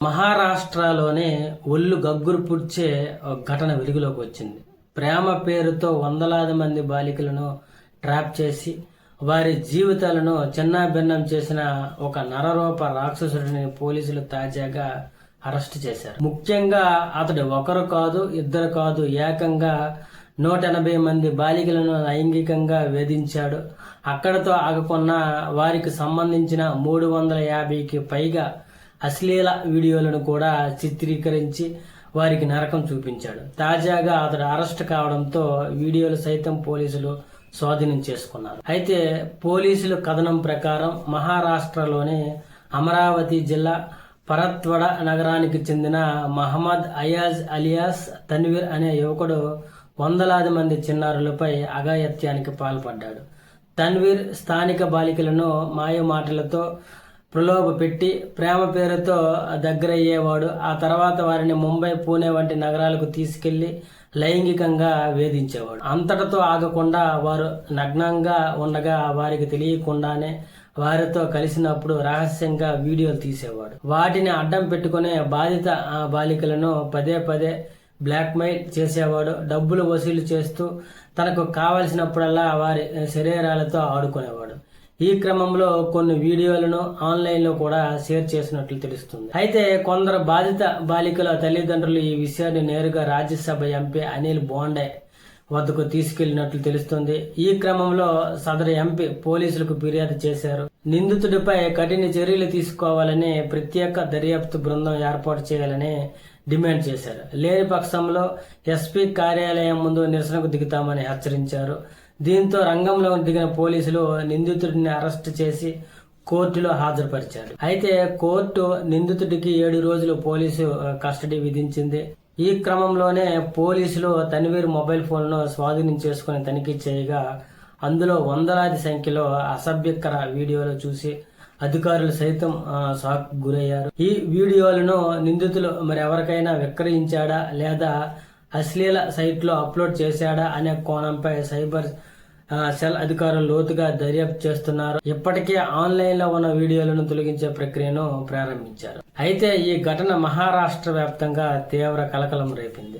మహారాష్ట్రలోనే ఒళ్ళు గగ్గురు పుడ్చే ఒక ఘటన వెలుగులోకి వచ్చింది. ప్రేమ పేరుతో వందలాది మంది బాలికలను ట్రాప్ చేసి వారి జీవితాలను చిన్నాభిన్నం చేసిన ఒక నరరూప రాక్షసుడిని పోలీసులు తాజాగా అరెస్ట్ చేశారు. ముఖ్యంగా అతడు ఒకరు కాదు, ఇద్దరు కాదు, ఏకంగా 180 మంది బాలికలను లైంగికంగా వేధించాడు. అక్కడతో ఆగకున్న వారికి సంబంధించిన 350కి పైగా అశ్లీల వీడియోలను కూడా చిత్రీకరించి వారికి నరకం చూపించాడు. తాజాగా అతడు అరెస్ట్ కావడంతో వీడియోలు సైతం పోలీసులు స్వాధీనం చేసుకున్నారు. అయితే పోలీసుల కథనం ప్రకారం మహారాష్ట్రలోని అమరావతి జిల్లా పరత్వడ నగరానికి చెందిన మహమ్మద్ అయాజ్ అలియాస్ తన్వీర్ అనే యువకుడు వందలాది మంది చిన్నారులపై అఘాయిత్యానికి పాల్పడ్డాడు. తన్వీర్ స్థానిక బాలికలను మాయమాటలతో ప్రలోభ పెట్టి ప్రేమ పేరుతో దగ్గరయ్యేవాడు. ఆ తర్వాత వారిని ముంబై, పూణే వంటి నగరాలకు తీసుకెళ్లి లైంగికంగా వేధించేవాడు. అంతటితో ఆగకుండా వారు నగ్నంగా ఉండగా వారికి తెలియకుండానే వారితో కలిసినప్పుడు రహస్యంగా వీడియోలు తీసేవాడు. వాటిని అడ్డం పెట్టుకునే బాధిత బాలికలను పదే పదే బ్లాక్మెయిల్ చేసేవాడు. డబ్బులు వసూలు చేస్తూ తనకు కావలసినప్పుడల్లా వారి శరీరాలతో ఆడుకునేవాడు. ఈ క్రమంలో కొన్ని వీడియోలను ఆన్లైన్లో కూడా షేర్ చేసినట్లు తెలుస్తుంది. అయితే కొందరు బాధిత బాలికల తల్లిదండ్రులు ఈ విషయాన్ని నేరుగా రాజ్యసభ ఎంపీ అనిల్ బోండే వద్దకు తీసుకెళ్లినట్లు తెలుస్తుంది. ఈ క్రమంలో సదరు ఎంపీ పోలీసులకు ఫిర్యాదు చేశారు. నిందితుడిపై కఠిన చర్యలు తీసుకోవాలని, ప్రత్యేక దర్యాప్తు బృందం ఏర్పాటు చేయాలని డిమాండ్ చేశారు. లేని పక్షంలో ఎస్పీ కార్యాలయం ముందు నిరసనకు దిగుతామని హెచ్చరించారు. దీంతో రంగంలో దిగిన పోలీసులు నిందితుడిని అరెస్ట్ చేసి కోర్టులో హాజరుపరిచారు. అయితే కోర్టు నిందితుడికి 7 రోజులు పోలీసు కస్టడీ విధించింది. ఈ క్రమంలోనే పోలీసులు తన్వీర్ మొబైల్ ఫోన్ను స్వాధీనం చేసుకుని తనిఖీ చేయగా అందులో వందలాది సంఖ్యలో అసభ్యకర వీడియోలు చూసి అధికారులు సైతం షాక్ గురయ్యారు. ఈ వీడియోలను నిందితులు మరెవరికైనా విక్రయించాడా లేదా అశ్లీల సైట్లో అప్లోడ్ చేశాడా అనే కోణంపై సైబర్ సెల్ అధికారులు లోతుగా దర్యాప్తు చేస్తున్నారు. ఇప్పటికే ఆన్లైన్లో ఉన్న వీడియోలను తొలగించే ప్రక్రియను ప్రారంభించారు. అయితే ఈ ఘటన మహారాష్ట్ర వ్యాప్తంగా తీవ్ర కలకలం రేపింది.